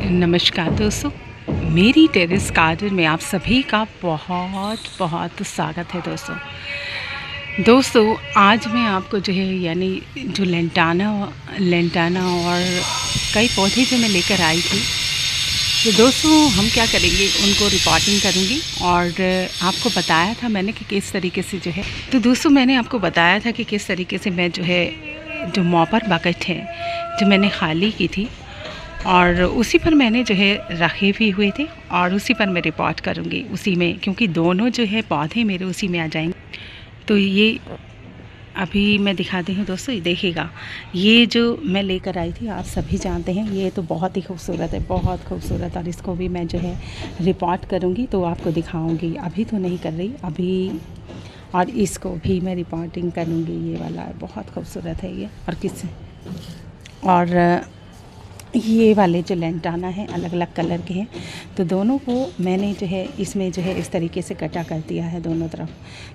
नमस्कार दोस्तों, मेरी टेरेस गार्डन में आप सभी का बहुत बहुत स्वागत है। दोस्तों आज मैं आपको जो है यानी जो लेंटाना और कई पौधे जो मैं लेकर आई थी, तो दोस्तों हम क्या करेंगे, उनको रिपोर्टिंग करूँगी। और आपको बताया था मैंने कि किस तरीके से जो है, तो दोस्तों मैंने आपको बताया था कि किस तरीके से मैं जो है जो मॉपर बकेट है जो मैंने खाली की थी और उसी पर मैंने जो है रखे भी हुए थे और उसी पर मैं रिपोर्ट करूँगी उसी में, क्योंकि दोनों जो है पौधे मेरे उसी में आ जाएंगे। तो ये अभी मैं दिखाती हूँ दोस्तों, ये देखिएगा, ये जो मैं लेकर आई थी आप सभी जानते हैं, ये तो बहुत ही खूबसूरत है, बहुत खूबसूरत। और इसको भी मैं जो है रिपोर्ट करूँगी तो आपको दिखाऊँगी, अभी तो नहीं कर रही अभी। और इसको भी मैं रिपोर्टिंग करूँगी, ये वाला बहुत खूबसूरत है ये। और ये वाले जो लेंटाना है अलग अलग कलर के हैं, तो दोनों को मैंने जो है इसमें जो है इस तरीके से कटा कर दिया है दोनों तरफ।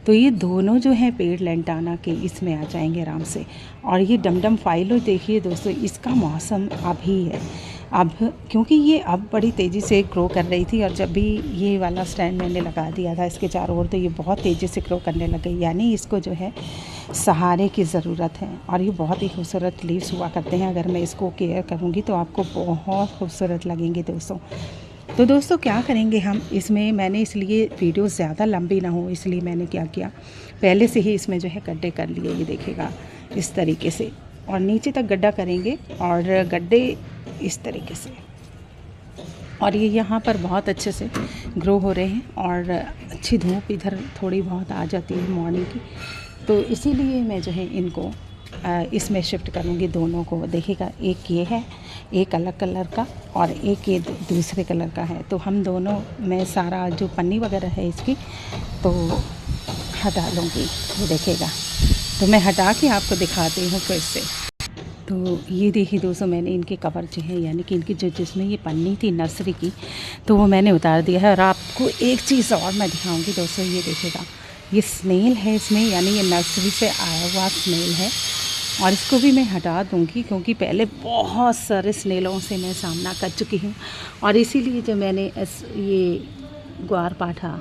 तो ये दोनों जो है पेड़ लेंटाना के इसमें आ जाएंगे आराम से। और ये डमडम फाइलो देखिए दोस्तों, इसका मौसम अभी है अब, क्योंकि ये अब बड़ी तेज़ी से ग्रो कर रही थी। और जब भी ये वाला स्टैंड मैंने लगा दिया था इसके चारों ओर, तो ये बहुत तेज़ी से ग्रो करने लग गई, यानी इसको जो है सहारे की ज़रूरत है। और ये बहुत ही खूबसूरत लीव्स हुआ करते हैं, अगर मैं इसको केयर करूँगी तो आपको बहुत खूबसूरत लगेंगे दोस्तों। तो दोस्तों क्या करेंगे हम इसमें, मैंने इसलिए वीडियो ज़्यादा लंबी ना हो इसलिए मैंने क्या किया, पहले से ही इसमें जो है गड्ढे कर लिए, ये देखिएगा इस तरीके से। और नीचे तक गड्ढा करेंगे और गड्ढे इस तरीके से। और ये यहाँ पर बहुत अच्छे से ग्रो हो रहे हैं और अच्छी धूप इधर थोड़ी बहुत आ जाती है मॉर्निंग की, तो इसीलिए मैं जो है इनको इसमें शिफ्ट करूँगी दोनों को। देखिएगा, एक ये है, एक अलग कलर का और एक ये दूसरे कलर का है। तो हम दोनों में सारा जो पन्नी वगैरह है इसकी तो हटा लूँगी, ये देखिएगा। तो मैं हटा के आपको दिखाती हूँ फिर से। तो ये देखिए दोस्तों, मैंने इनके कवर जो है यानी कि इनकी जो जिसमें ये पन्नी थी नर्सरी की, तो वो मैंने उतार दिया है। और आपको एक चीज़ और मैं दिखाऊंगी दोस्तों, ये देखिएगा, ये स्नेल है इसमें, यानी ये नर्सरी से आया हुआ स्नेल है। और इसको भी मैं हटा दूंगी क्योंकि पहले बहुत सारे स्नेलों से मैं सामना कर चुकी हूँ। और इसीलिए जो मैंने ये ग्वारपाठा,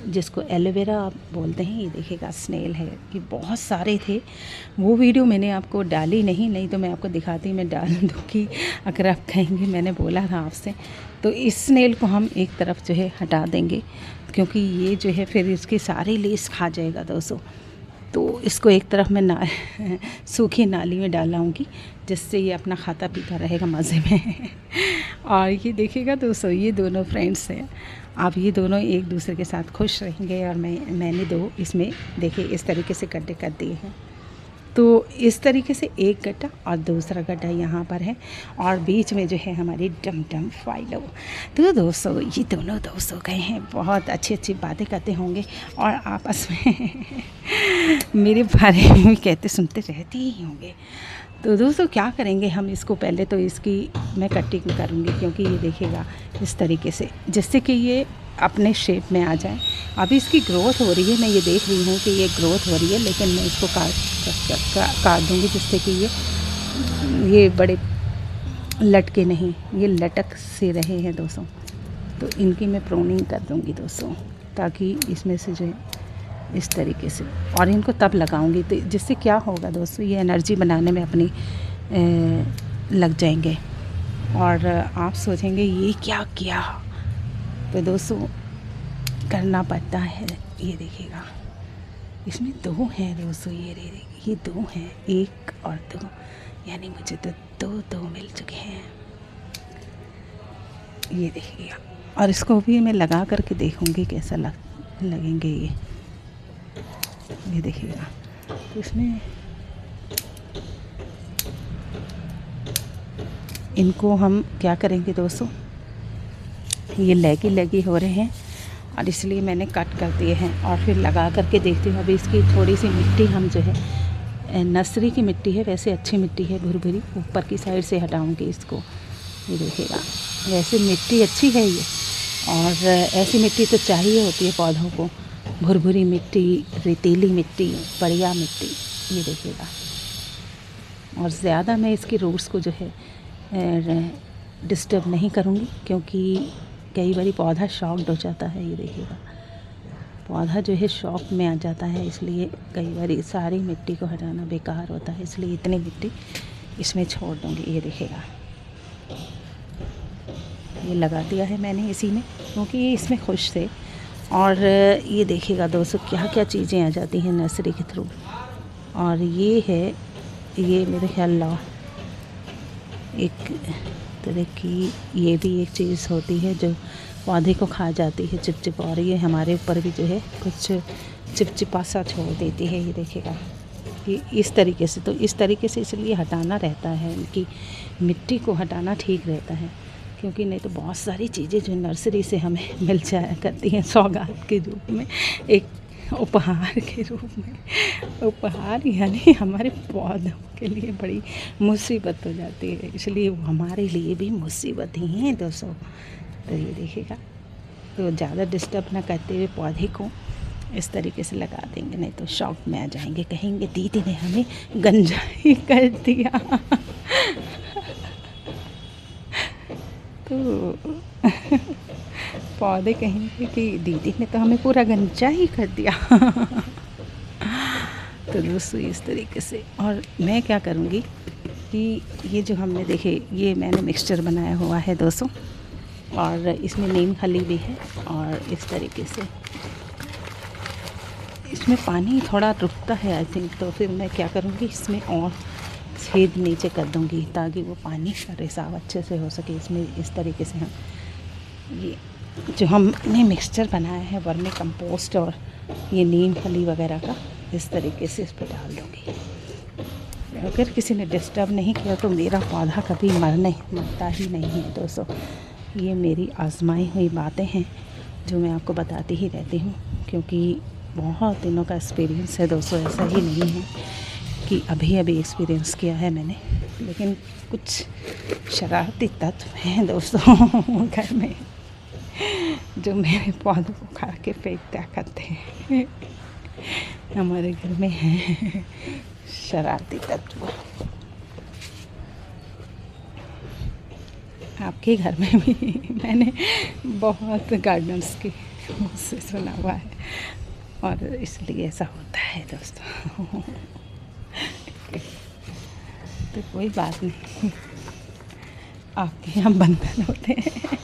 जिसको एलोवेरा आप बोलते हैं, ये देखिएगा स्नेल है, ये बहुत सारे थे। वो वीडियो मैंने आपको डाली नहीं तो मैं आपको दिखाती, मैं डाल दूँगी अगर आप कहेंगे, मैंने बोला था आपसे। तो इस स्नेल को हम एक तरफ जो है हटा देंगे, क्योंकि ये जो है फिर इसके सारे लेस खा जाएगा दोस्तों। तो इसको एक तरफ मैं सूखी नाली में डालाऊंगी, जिससे ये अपना खाता पीता रहेगा मज़े में। और ये देखिएगा दोस्तों, ये दोनों फ्रेंड्स हैं, अब ये दोनों एक दूसरे के साथ खुश रहेंगे। और मैंने दो इसमें देखिए इस तरीके से गड्ढे कर दिए हैं। तो इस तरीके से एक गड्ढा और दूसरा गड्ढा यहाँ पर है, और बीच में जो है हमारी डमडम फाइलो। तो दोस्तों ये दोनों दोस्तों गए हैं, बहुत अच्छी अच्छी बातें करते होंगे और आपस में मेरे बारे में कहते सुनते रहते ही होंगे। तो दोस्तों क्या करेंगे हम, इसको पहले तो इसकी मैं कटिंग करूँगी, क्योंकि ये देखिएगा इस तरीके से, जिससे कि ये अपने शेप में आ जाए। अभी इसकी ग्रोथ हो रही है, मैं ये देख रही हूँ कि ये ग्रोथ हो रही है, लेकिन मैं इसको काट दूँगी, जिससे कि ये बड़े लटके नहीं, ये लटक से रहे हैं दोस्तों। तो इनकी मैं प्रूनिंग कर दूँगी दोस्तों, ताकि इसमें से जो है इस तरीके से, और इनको तब लगाऊंगी तो जिससे क्या होगा दोस्तों, ये एनर्जी बनाने में अपनी लग जाएंगे। और आप सोचेंगे ये क्या किया, तो दोस्तों करना पड़ता है। ये देखिएगा, इसमें दो हैं दोस्तों, ये दो हैं, एक और दो, यानी मुझे तो दो मिल चुके हैं, ये देखिएगा। और इसको भी मैं लगा करके देखूंगी कैसा लगेंगे ये देखिएगा। तो इसमें इनको हम क्या करेंगे दोस्तों, ये लगी हो रहे हैं और इसलिए मैंने कट कर दिए हैं। और फिर लगा करके देखती हूँ। अभी इसकी थोड़ी सी मिट्टी हम जो है, नर्सरी की मिट्टी है, वैसे अच्छी मिट्टी है, भुरभुरी ऊपर की साइड से हटाऊँगी इसको, ये देखिएगा। वैसे मिट्टी अच्छी है ये, और ऐसी मिट्टी तो चाहिए होती है पौधों को, भुरभुरी मिट्टी, रेतीली मिट्टी, बढ़िया मिट्टी, ये देखिएगा। और ज़्यादा मैं इसकी रूट्स को जो है डिस्टर्ब नहीं करूँगी, क्योंकि कई बार पौधा शॉक्ड हो जाता है। ये देखिएगा, पौधा जो है शॉक में आ जाता है, इसलिए कई बार सारी मिट्टी को हटाना बेकार होता है, इसलिए इतनी मिट्टी इसमें छोड़ दूँगी। ये देखिएगा, ये लगा दिया है मैंने इसी में, क्योंकि ये इसमें खुश थे। और ये देखिएगा दोस्तों, क्या क्या चीज़ें आ जाती हैं नर्सरी के थ्रू। और ये है, ये मेरे ख्याल एक तरह की ये भी एक चीज़ होती है जो पौधे को खा जाती है, चिपचिप, और ये हमारे ऊपर भी जो है कुछ चिपचिपा सा छोड़ देती है। ये देखिएगा, ये इस तरीके से, तो इस तरीके से इसलिए हटाना रहता है, इनकी मिट्टी को हटाना ठीक रहता है, क्योंकि नहीं तो बहुत सारी चीज़ें जो नर्सरी से हमें मिल जाया करती हैं सौगात के रूप में, एक उपहार के रूप में। उपहार यानी हमारे पौधों के लिए बड़ी मुसीबत हो जाती है, इसलिए वो हमारे लिए भी मुसीबत ही हैं दोस्तों। तो ये देखिएगा, तो ज़्यादा डिस्टर्ब ना करते हुए पौधे को इस तरीके से लगा देंगे, नहीं तो शॉक में आ जाएंगे, कहेंगे दीदी ने हमें गंजा ही कर दिया। तो पौधे कहेंगे कि दीदी ने तो हमें पूरा गंजा ही कर दिया। तो दोस्तों इस तरीके से, और मैं क्या करूँगी कि ये जो हमने देखे, ये मैंने मिक्सचर बनाया हुआ है दोस्तों, और इसमें नीम खली भी है, और इस तरीके से इसमें पानी थोड़ा रुकता है आई थिंक, तो फिर मैं क्या करूँगी, इसमें और छेद नीचे कर दूँगी ताकि वो पानी का रिसाव अच्छे से हो सके। इसमें इस तरीके से हम ये जो हमने मिक्सचर बनाया है वर्मी कंपोस्ट और ये नीम खली वगैरह का, इस तरीके से इस पर डाल दूँगी। अगर किसी ने डिस्टर्ब नहीं किया तो मेरा पौधा कभी मरता ही नहीं है दोस्तों। ये मेरी आजमाई हुई बातें हैं जो मैं आपको बताती ही रहती हूँ, क्योंकि बहुत दिनों का एक्सपीरियंस है दोस्तों। ऐसा ही नहीं है कि अभी एक्सपीरियंस किया है मैंने, लेकिन कुछ शरारती तत्व हैं दोस्तों घर में, जो मेरे पौधों को खा के फेंक दिया करते हैं। हमारे घर में हैं शरारती तत्व। आपके घर में भी मैंने बहुत गार्डनर्स के मुझसे सुना हुआ है, और इसलिए ऐसा होता है दोस्तों। तो कोई बात नहीं, आपके यहाँ बंदर होते हैं,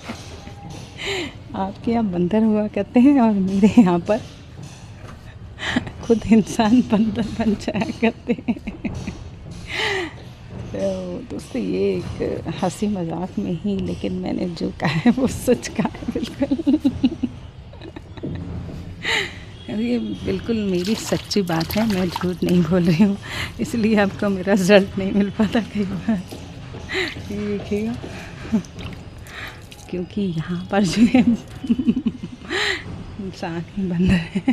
आपके यहाँ बंदर हुआ करते हैं, और मेरे यहाँ पर खुद इंसान बंदर बन जाया करते हैं। तो दोस्तों ये एक हंसी मजाक में ही, लेकिन मैंने जो कहा है वो सच कहा है बिल्कुल। ये बिल्कुल मेरी सच्ची बात है, मैं झूठ नहीं बोल रही हूँ, इसलिए आपको मेरा रिजल्ट नहीं मिल पाता कई बार। ये देखिएगा, क्योंकि यहाँ पर जो है इंसान ही बंदर है।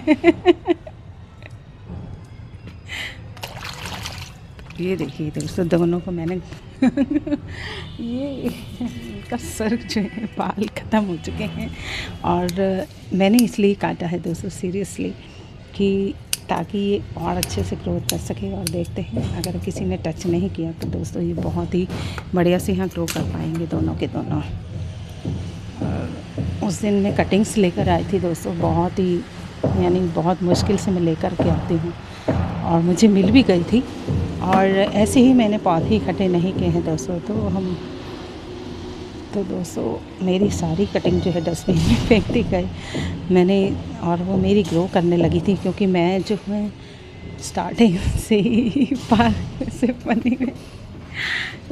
ये देखिए दोस्तों, दोनों को मैंने ये इनका सर जो है बाल ख़त्म हो चुके हैं, और मैंने इसलिए काटा है दोस्तों सीरियसली, कि ताकि ये और अच्छे से ग्रोथ कर सके। और देखते हैं, अगर किसी ने टच नहीं किया तो दोस्तों ये बहुत ही बढ़िया से यहाँ ग्रो कर पाएंगे दोनों के दोनों। उस दिन मैं कटिंग्स लेकर आई थी दोस्तों, बहुत ही यानी बहुत मुश्किल से मैं लेकर के आती हूँ, और मुझे मिल भी गई थी। और ऐसे ही मैंने पौधे इकट्ठे नहीं किए हैं दोस्तों, तो दोस्तों मेरी सारी कटिंग जो है डस्टबिन में फेंक दी गई मैंने, और वो मेरी ग्रो करने लगी थी, क्योंकि मैं जो है स्टार्टिंग से ही पार्क से पन्नी में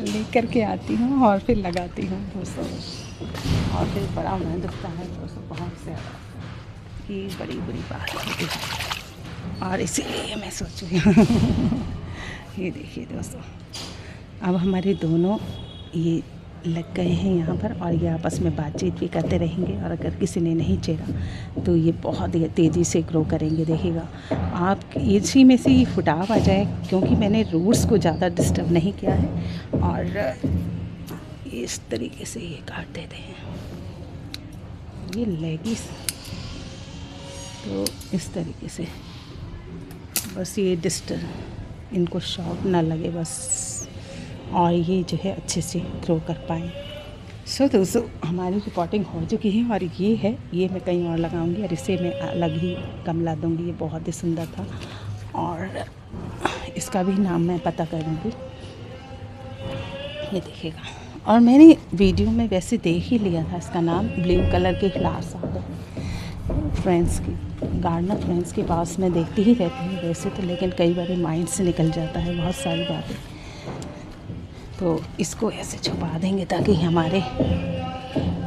लेकर के आती हूँ और फिर लगाती हूँ दोस्तों, और फिर बड़ा मन दुखता है दोस्तों बहुत ज़्यादा, ये बड़ी बुरी बात होती है। और इसीलिए मैं सोच रही हूँ ये देखिए दोस्तों, अब हमारे दोनों ये लग गए हैं यहाँ पर, और ये आपस में बातचीत भी करते रहेंगे। और अगर किसी ने नहीं चेरा तो ये बहुत तेज़ी से ग्रो करेंगे। देखिएगा आप, इसी में से ये फुटाव आ जाए, क्योंकि मैंने रूट्स को ज़्यादा डिस्टर्ब नहीं किया है। और इस तरीके से ये काट देते हैं, ये लेगीज, तो इस तरीके से बस ये डिस्टर्ब, इनको शॉक ना लगे बस, और ये जो है अच्छे से ग्रो कर पाएँ। सो दोस्तों हमारी रिपोर्टिंग हो चुकी है और ये मैं कहीं और लगाऊंगी और इसे मैं अलग ही गमला दूंगी। ये बहुत ही सुंदर था और इसका भी नाम मैं पता करूंगी। ये देखिएगा, और मैंने वीडियो में वैसे देख ही लिया था इसका नाम। ब्लू कलर के फ्लावर्स आ गए फ्रेंड्स की गार्डनर फ्रेंड्स के पास मैं देखती ही रहती हूँ वैसे तो, लेकिन कई बार माइंड से निकल जाता है बहुत सारी बातें। तो इसको ऐसे छुपा देंगे ताकि हमारे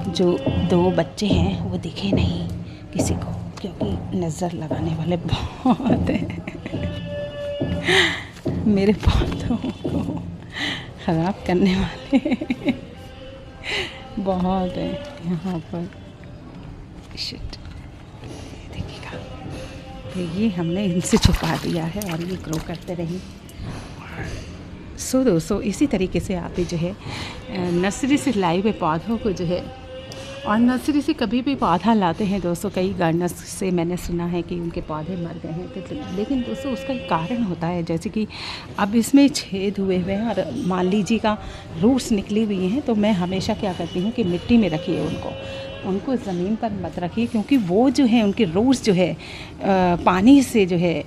जो 2 बच्चे हैं वो दिखे नहीं किसी को, क्योंकि नज़र लगाने वाले बहुत हैं। मेरे पौधों को ख़राब करने वाले बहुत हैं यहाँ पर। शिट, देखिएगा, तो ये हमने इनसे छुपा दिया है और ये ग्रो करते रहें। सो दोस्तों इसी तरीके से आप भी जो है नर्सरी से लाए हुए पौधों को जो है, और नर्सरी से कभी भी पौधा लाते हैं दोस्तों, कई गार्डनर्स से मैंने सुना है कि उनके पौधे मर गए हैं, तो लेकिन दोस्तों उसका एक कारण होता है। जैसे कि अब इसमें छेद हुए हुए हैं और मान लीजिए का रूट्स निकली हुई हैं, तो मैं हमेशा क्या करती हूँ कि मिट्टी में रखिए उनको ज़मीन पर मत रखिए, क्योंकि वो जो है उनके रूट्स जो है पानी से जो है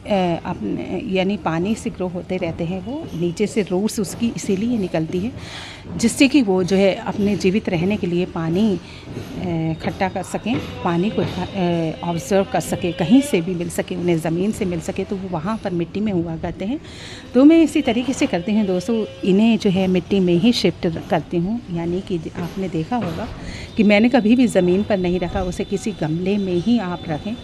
अपने यानी पानी से ग्रो होते रहते हैं। वो नीचे से रूट्स उसकी इसीलिए निकलती है जिससे कि वो जो है अपने जीवित रहने के लिए पानी इकट्ठा कर सकें, पानी को ऑब्ज़र्व कर सके, कहीं से भी मिल सके, उन्हें ज़मीन से मिल सके, तो वो वहाँ पर मिट्टी में हुआ करते हैं। तो मैं इसी तरीके से करती हूँ दोस्तों, इन्हें जो है मिट्टी में ही शिफ्ट करती हूँ। यानी कि आपने देखा होगा कि मैंने कभी भी ज़मीन पर नहीं रखा, उसे किसी गमले में ही आप रखें।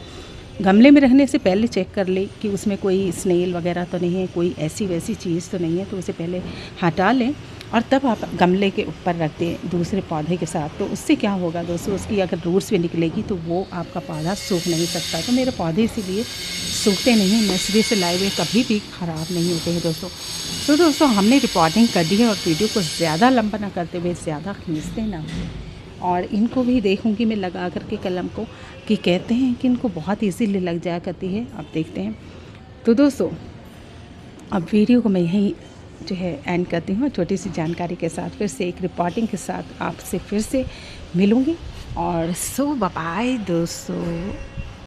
गमले में रखने से पहले चेक कर ले कि उसमें कोई स्नेल वगैरह तो नहीं है, कोई ऐसी वैसी चीज़ तो नहीं है, तो उसे पहले हटा लें और तब आप गमले के ऊपर रख दें दूसरे पौधे के साथ। तो उससे क्या होगा दोस्तों, उसकी अगर रूट्स भी निकलेगी तो वो आपका पौधा सूख नहीं सकता। तो मेरे पौधे इसीलिए सूखते नहीं, नर्सरी से लाए हुए कभी भी ख़राब नहीं होते हैं दोस्तों। तो दोस्तों हमने रिकॉर्डिंग कर दी है और वीडियो को ज़्यादा लंबा ना करते हुए, ज़्यादा खींचते ना, और इनको भी देखूंगी मैं लगा करके कलम को, कि कहते हैं कि इनको बहुत इजीली लग जाया करती है। अब देखते हैं। तो दोस्तों अब वीडियो को मैं यहीं जो है एंड करती हूँ, छोटी सी जानकारी के साथ फिर से एक रिपोर्टिंग के साथ आपसे फिर से मिलूँगी। और सो बाय दोस्तों।